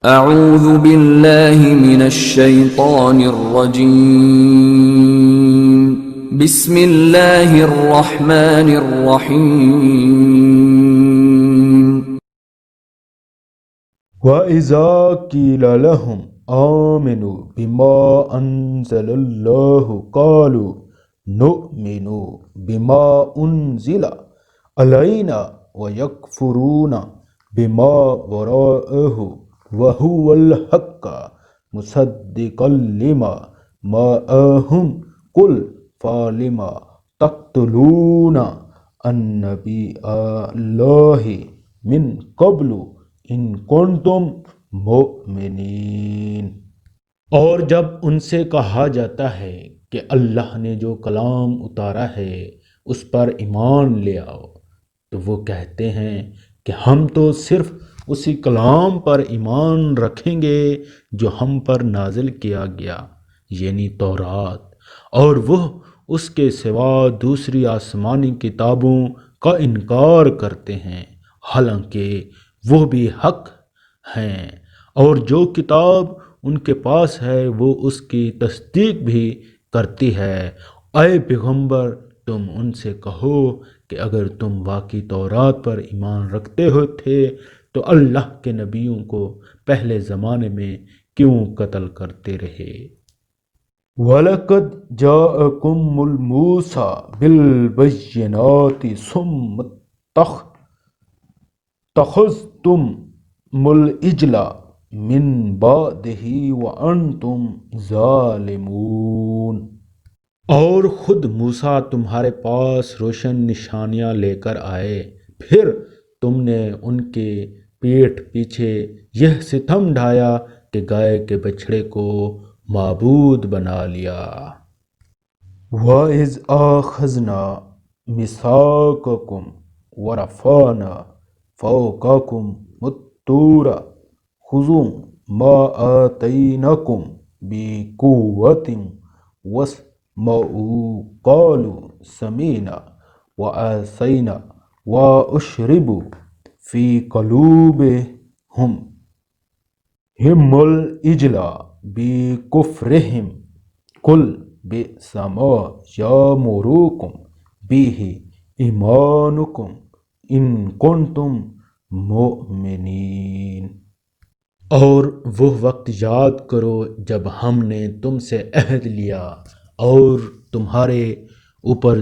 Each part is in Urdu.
اعوذ باللہ من الشیطان الرجیم بسم اللہ الرحمن الرحیم وَإِذَا قِيلَ لَهُمْ آمِنُوا بِمَا أَنزَلَ اللَّهُ قَالُوا نُؤْمِنُ بِمَا أُنزِلَ عَلَيْنَا وَيَكْفُرُونَ بِمَا وَرَاءَهُ وَهُوَ الْحَقُّ مُصَدِّقًا لِمَا مَعَهُمْ قُلْ فَلِمَ تَقْتُلُونَ أَنبِيَاءَ اللَّهِ مِنْ قَبْلُ ان کنتم مؤمنین۔ اور جب ان سے کہا جاتا ہے کہ اللہ نے جو کلام اتارا ہے اس پر ایمان لے آؤ تو وہ کہتے ہیں کہ ہم تو صرف اسی کلام پر ایمان رکھیں گے جو ہم پر نازل کیا گیا، یعنی تورات، اور وہ اس کے سوا دوسری آسمانی کتابوں کا انکار کرتے ہیں، حالانکہ وہ بھی حق ہیں، اور جو کتاب ان کے پاس ہے وہ اس کی تصدیق بھی کرتی ہے۔ اے پیغمبر، تم ان سے کہو کہ اگر تم واقعی تورات پر ایمان رکھتے ہو تھے تو اللہ کے نبیوں کو پہلے زمانے میں کیوں قتل کرتے رہے؟ وَلَقَدْ جَاءَكُمْ مُوسَىٰ بِالْبَيِّنَاتِ ثُمَّ اتَّخَذْتُمُ الْعِجْلَ مِن بَعْدِهِ وَأَنْتُمْ ظَالِمُونَ۔ اور خود موسیٰ تمہارے پاس روشن نشانیاں لے کر آئے، پھر تم نے ان کے پیٹھ پیچھے یہ ستم ڈھایا کہ گائے کے بچھڑے کو معبود بنا لیا۔ وَإِذْ أَخَذْنَا مِيثَاقَكُمْ وَرَفَعْنَا فَوْقَكُمُ الطُّورَ خُذُوا مَا آتَيْنَاكُمْ بِقُوَّةٍ وَاسْمَعُوا قَالُوا سَمِعْنَا وَعَصَيْنَا وَأُشْرِبُوا فِي قُلُوبِهِمُ الْعِجْلَ بِكُفْرِهِمْ قُلْ بِئْسَ مَا يَأْمُرُكُمْ بِهِ إِيمَانُكُمْ إِن كُنتُم مُؤْمِنِينَ۔ اور وہ وقت یاد کرو جب ہم نے تم سے عہد لیا اور تمہارے اوپر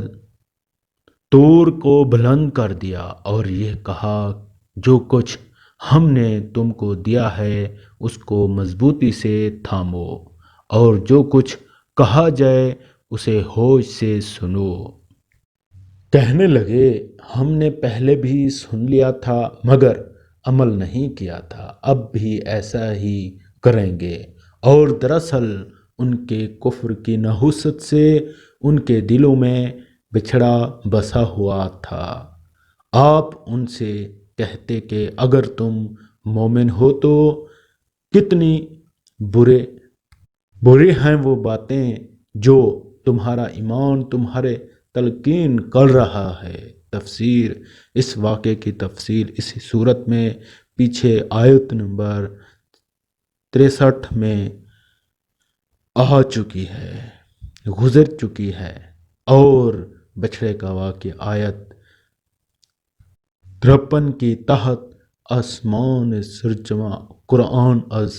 طور کو بلند کر دیا اور یہ کہا جو کچھ ہم نے تم کو دیا ہے اس کو مضبوطی سے تھامو، اور جو کچھ کہا جائے اسے ہوش سے سنو۔ کہنے لگے ہم نے پہلے بھی سن لیا تھا مگر عمل نہیں کیا تھا، اب بھی ایسا ہی کریں گے۔ اور دراصل ان کے کفر کی نحوست سے ان کے دلوں میں بچھڑا بسا ہوا تھا۔ آپ ان سے کہتے کہ اگر تم مومن ہو تو کتنی برے ہیں وہ باتیں جو تمہارا ایمان تمہارے تلقین کر رہا ہے۔ تفسیر۔ اس واقعے کی تفصیل اسی صورت میں پیچھے آیت نمبر 63 میں آ چکی ہے، گزر چکی ہے، اور بچھڑے کا واقعہ آیت 53 کی تحت آسمان سرجمہ قرآن از